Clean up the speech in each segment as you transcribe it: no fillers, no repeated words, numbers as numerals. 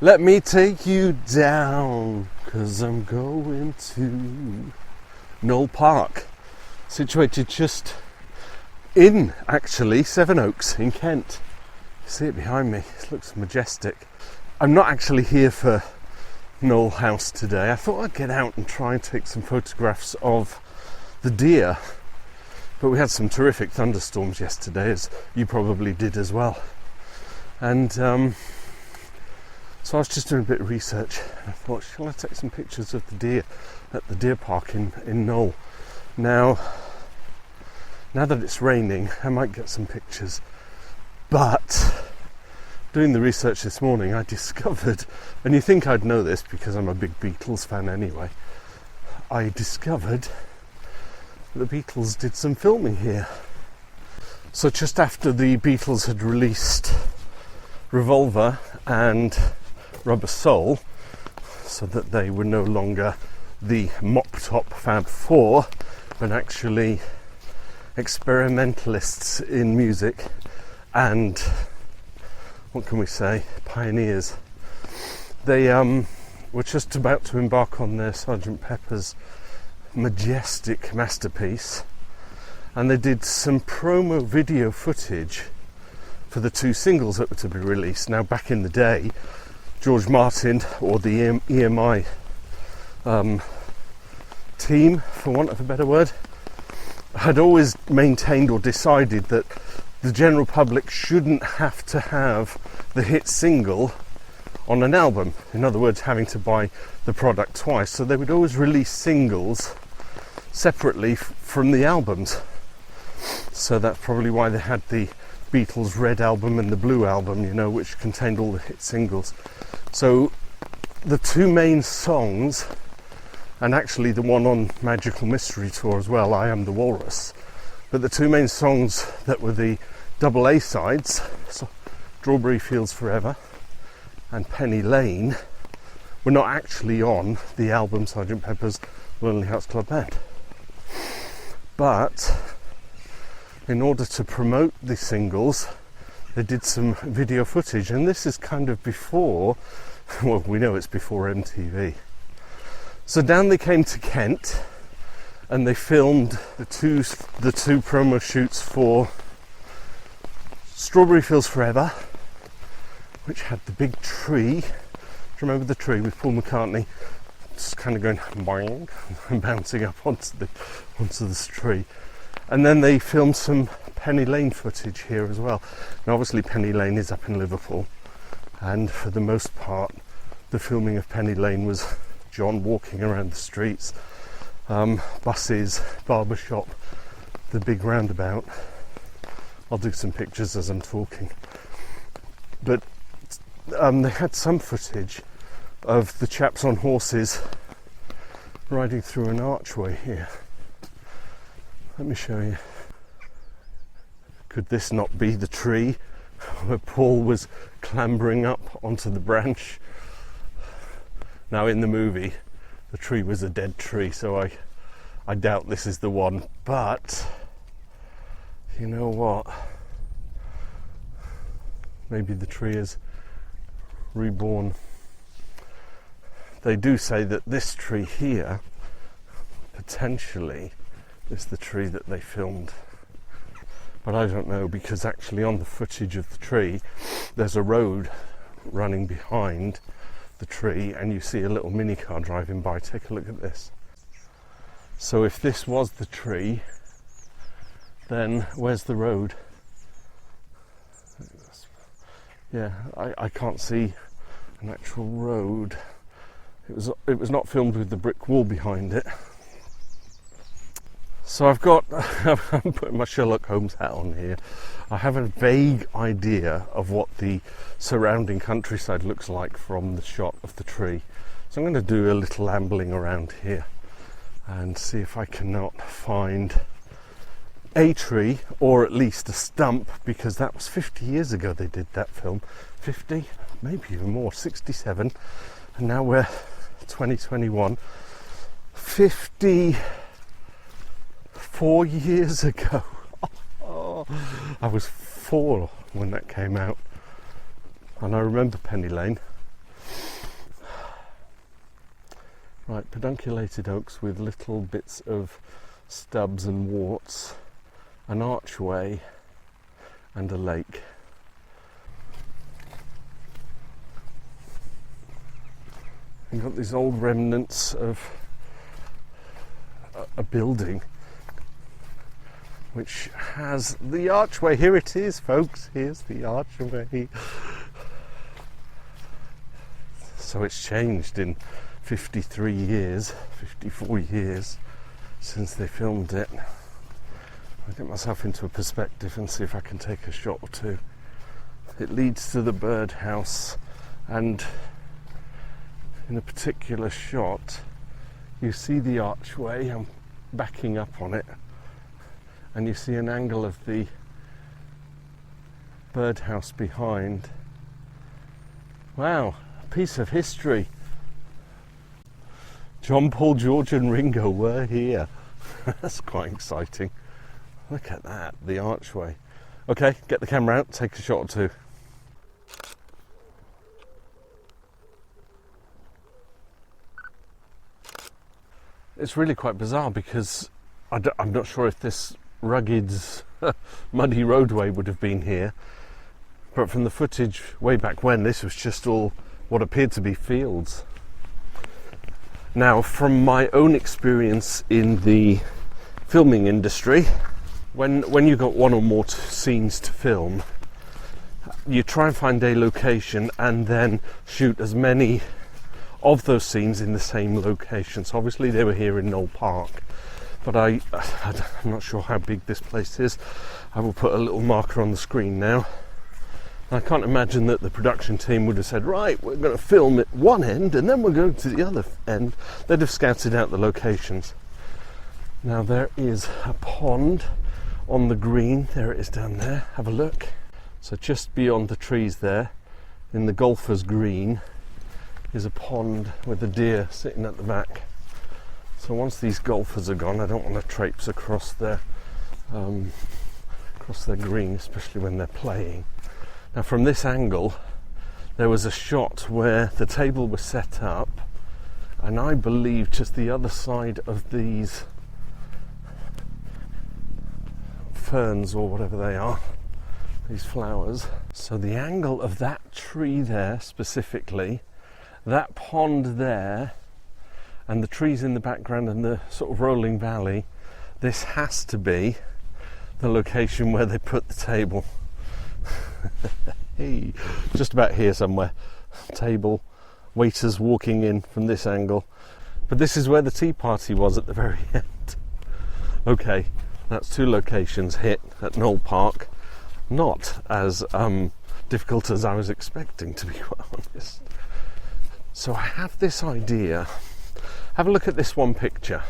Let me take you down, 'cause I'm going to Knole Park, situated just in, actually, Sevenoaks in Kent. You see it behind me, it looks majestic. I'm not actually here for Knole House today. I thought I'd get out and try and take some photographs of the deer, but we had some terrific thunderstorms yesterday, as you probably did as well. And so I was just doing a bit of research. I thought, shall I take some pictures of the deer at the deer park in Knole? Now that it's raining, I might get some pictures. But doing the research this morning, I discovered, and you think I'd know this because I'm a big Beatles fan anyway, I discovered the Beatles did some filming here. So just after the Beatles had released Revolver and Rubber Soul, so that they were no longer the mop-top Fab Four, but actually experimentalists in music and, what can we say, pioneers. They were just about to embark on their Sgt. Pepper's majestic masterpiece, and they did some promo video footage for the two singles that were to be released. Now, back in the day, George Martin, or the EMI team, for want of a better word, had always maintained or decided that the general public shouldn't have to have the hit single on an album. In other words, having to buy the product twice. So they would always release singles separately from the albums. So that's probably why they had the Beatles Red album and the Blue album, you know, which contained all the hit singles. So the two main songs, and actually the one on Magical Mystery Tour as well, I Am the Walrus, but the two main songs that were the double A sides, so Strawberry Fields Forever and Penny Lane, were not actually on the album Sgt. Pepper's Lonely Hearts Club Band. But in order to promote the singles, they did some video footage, and this is kind of before, well, we know it's before MTV. So down they came to Kent, and they filmed the two promo shoots for Strawberry Fields Forever, which had the big tree. Do you remember the tree with Paul McCartney just kind of going boing and bouncing up onto this tree? And then they filmed some Penny Lane footage here as well. Now, obviously, Penny Lane is up in Liverpool, and for the most part, the filming of Penny Lane was John walking around the streets, buses, barbershop, the big roundabout. I'll do some pictures as I'm talking. But they had some footage of the chaps on horses riding through an archway here. Let me show you. Could this not be the tree where Paul was clambering up onto the branch? Now, in the movie, the tree was a dead tree, so I doubt this is the one. But you know what? Maybe the tree is reborn. They do say that this tree here potentially is the tree that they filmed, but I don't know, because actually on the footage of the tree there's a road running behind the tree, and you see a little mini car driving by. Take a look at this. So if this was the tree, then where's the road? Yeah, I can't see an actual road. It was not filmed with the brick wall behind it. So I'm putting my Sherlock Holmes hat on here. I have a vague idea of what the surrounding countryside looks like from the shot of the tree. So I'm going to do a little ambling around here and see if I cannot find a tree, or at least a stump, because that was 50 years ago they did that film. 50, maybe even more, 67, and now we're 2021. 54 years ago. I was 4 when that came out, and I remember Penny Lane. Right, pedunculated oaks with little bits of stubs and warts, an archway and a lake. You've got these old remnants of a building which has the archway. Here it is, folks, here's the archway. So it's changed in 53 years, 54 years since they filmed it. I'll get myself into a perspective and see if I can take a shot or two. It leads to the birdhouse, and in a particular shot you see the archway. I'm backing up on it, and you see an angle of the birdhouse behind. Wow, a piece of history. John, Paul, George and Ringo were here. That's quite exciting. Look at that, the archway. Okay, get the camera out, take a shot or two. It's really quite bizarre because I'm not sure if this rugged, muddy roadway would have been here, but from the footage way back when, this was just all what appeared to be fields. Now, from my own experience in the filming industry, when you've got one or more scenes to film, you try and find a location and then shoot as many of those scenes in the same location. So obviously they were here in Knole Park, but I'm not sure how big this place is. I will put a little marker on the screen now. I can't imagine that the production team would have said, right, we're going to film at one end and then we're going to the other end. They'd have scouted out the locations. Now there is a pond on the green. There it is down there. Have a look. So just beyond the trees there, in the golfer's green, is a pond with a deer sitting at the back. So once these golfers are gone, I don't want to traipse across their green, especially when they're playing. Now from this angle, there was a shot where the table was set up, and I believe just the other side of these ferns or whatever they are, these flowers. So the angle of that tree there specifically, that pond there, and the trees in the background and the sort of rolling valley, this has to be the location where they put the table. Hey, just about here somewhere. Table, waiters walking in from this angle. But this is where the tea party was at the very end. Okay, that's two locations hit at Knole Park. Not as difficult as I was expecting, to be quite honest. So I have this idea. Have a look at this one picture.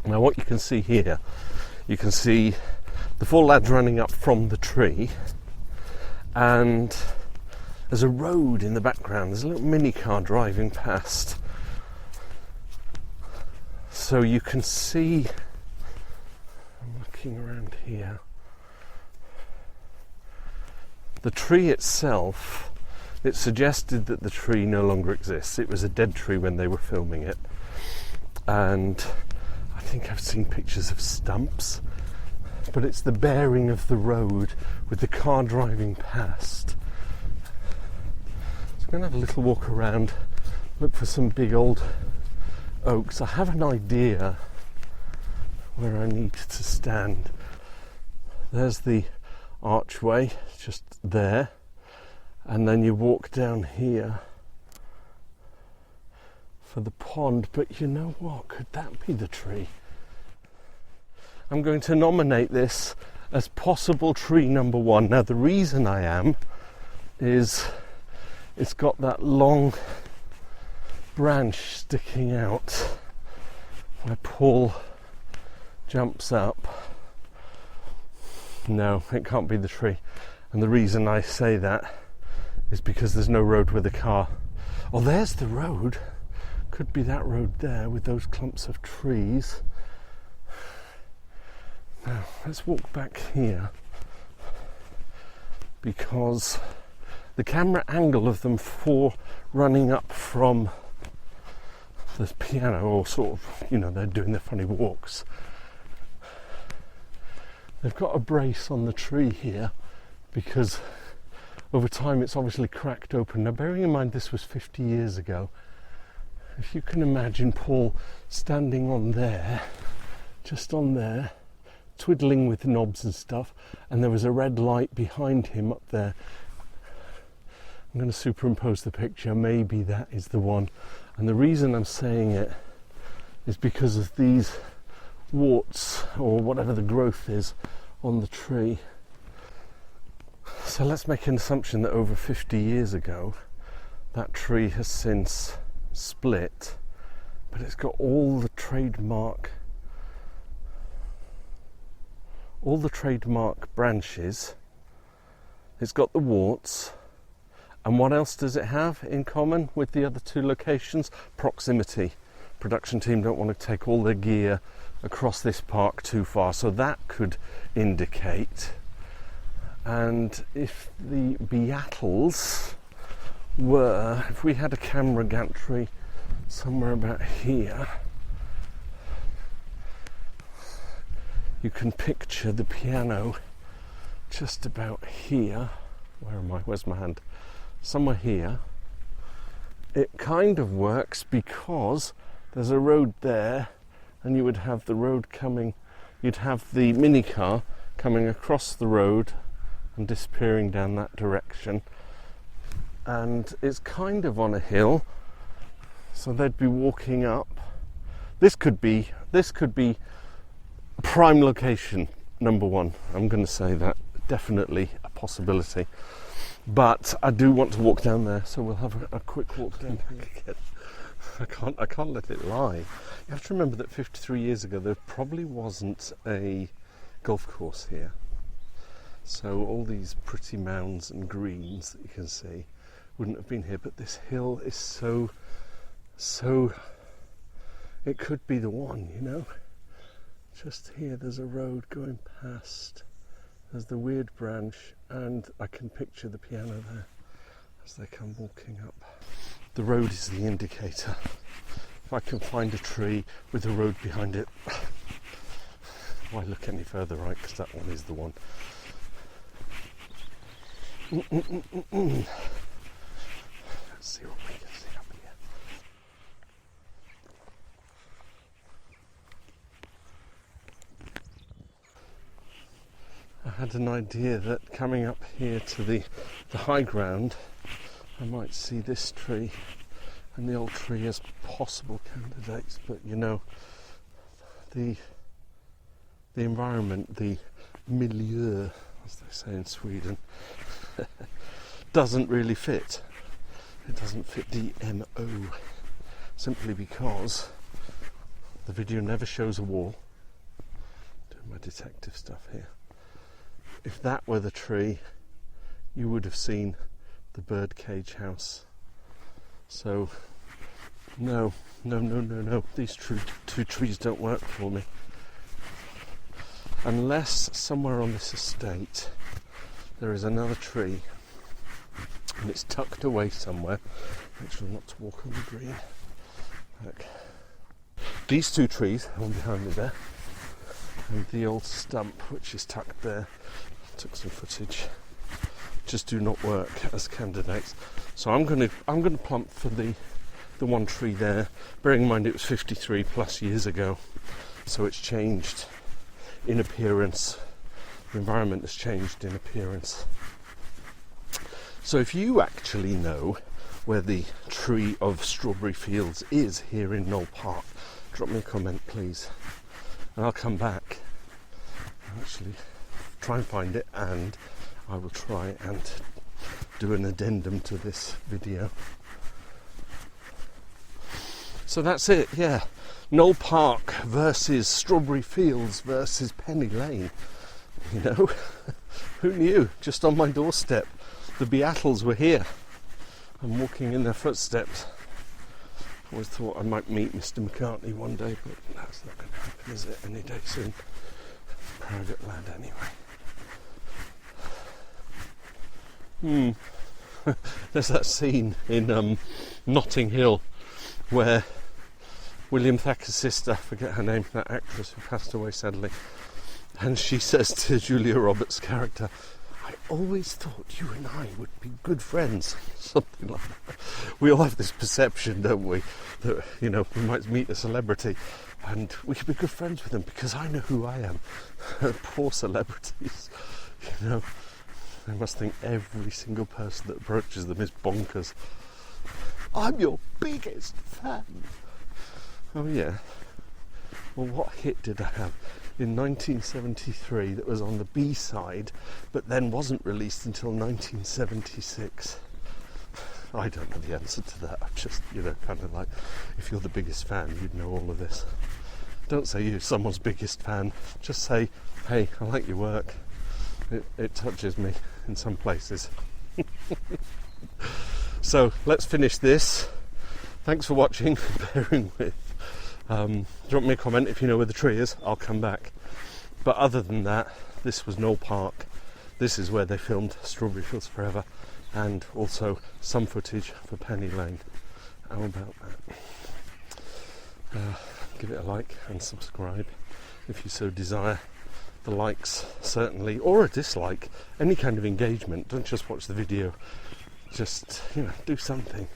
Now what you can see here, you can see the four lads running up from the tree, and there's a road in the background. There's a little mini car driving past. So you can see, I'm looking around here, the tree itself, it suggested that the tree no longer exists. It was a dead tree when they were filming it. And I think I've seen pictures of stumps, but it's the bearing of the road with the car driving past. So I'm going to have a little walk around, look for some big old oaks. I have an idea where I need to stand. There's the archway just there, and then you walk down here for the pond. But you know what, could that be the tree? I'm going to nominate this as possible tree number one. Now the reason I am is it's got that long branch sticking out where Paul jumps up. No, it can't be the tree. And the reason I say that is because there's no road with a car. Oh, there's the road. Could be that road there with those clumps of trees. Now, let's walk back here, because the camera angle of them four running up from the piano, or sort of, you know, they're doing their funny walks. They've got a brace on the tree here because over time it's obviously cracked open. Now, bearing in mind this was 50 years ago, if you can imagine Paul standing on there, just on there, twiddling with knobs and stuff, and there was a red light behind him up there. I'm going to superimpose the picture, maybe that is the one. And the reason I'm saying it is because of these warts, or whatever the growth is, on the tree. So let's make an assumption that over 50 years ago, that tree has since split, but it's got all the trademark branches, it's got the warts, and what else does it have in common with the other two locations? Proximity. Production team don't want to take all their gear across this park too far, so that could indicate. And if the Beatles were, if we had a camera gantry somewhere about here, you can picture the piano just about here. Where am I? Where's my hand? Somewhere here. It kind of works because there's a road there, and you would have the road coming, you'd have the minicar coming across the road and disappearing down that direction. And it's kind of on a hill, so they'd be walking up. This could be prime location number one. I'm going to say that, definitely a possibility. But I do want to walk down there, so we'll have a quick walk down here. I can't let it lie. You have to remember that 53 years ago there probably wasn't a golf course here. So all these pretty mounds and greens that you can see wouldn't have been here. But this hill is so, it could be the one, you know. Just here there's a road going past. There's the weird branch, and I can picture the piano there as they come walking up. The road is the indicator. If I can find a tree with a road behind it, why look any further, right? Because that one is the one. Let's see what we can see up here. I had an idea that coming up here to the high ground, I might see this tree and the old tree as possible candidates, but you know, the environment, the milieu, as they say in Sweden, doesn't really fit. It doesn't fit the MO, simply because the video never shows a wall. Doing my detective stuff here. If that were the tree, you would have seen the bird cage house. So no, these two trees don't work for me, unless somewhere on this estate there is another tree and it's tucked away somewhere. Make sure not to walk on the green. Look. These two trees, one behind me there, and the old stump which is tucked there, took some footage, just do not work as candidates. So I'm going to plump for the one tree there, bearing in mind it was 53 plus years ago, so it's changed in appearance. The environment has changed in appearance. So if you actually know where the tree of Strawberry Fields is here in Knole Park, drop me a comment please, and I'll come back and actually try and find it, and I will try and do an addendum to this video. So that's it, yeah. Knole Park versus Strawberry Fields versus Penny Lane. You know, who knew? Just on my doorstep, the Beatles were here. I'm walking in their footsteps. I always thought I might meet Mr. McCartney one day, but that's not going to happen, is it? Any day soon. Private lad, anyway. There's that scene in Notting Hill where William Thacker's sister, I forget her name, that actress who passed away sadly, and she says to Julia Roberts' character, I always thought you and I would be good friends. Something like that. We all have this perception, don't we, that, you know, we might meet a celebrity and we could be good friends with them because I know who I am. Poor celebrities, you know. They must think every single person that approaches them is bonkers. I'm your biggest fan. Oh yeah. Well, what hit did I have in 1973 that was on the B-side, but then wasn't released until 1976? I don't know the answer to that. I'm just, you know, kind of like, if you're the biggest fan, you'd know all of this. Don't say you're someone's biggest fan. Just say, hey, I like your work. It touches me in some places. So let's finish this. Thanks for watching, bearing with. Drop me a comment if you know where the tree is. I'll come back. But other than that, this was Knole Park. This is where they filmed Strawberry Fields Forever, and also some footage for Penny Lane. How about that? Give it a like and subscribe if you so desire. The likes, certainly, or a dislike, any kind of engagement. Don't just watch the video, just, you know, do something,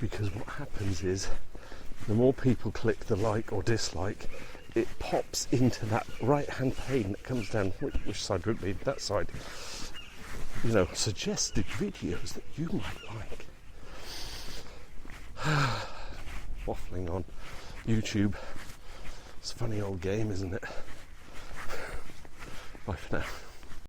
because what happens is the more people click the like or dislike, it pops into that right hand pane that comes down. Which side would it be? That side. You know, suggested videos that you might like. Waffling on YouTube. It's a funny old game, isn't it? Bye for now.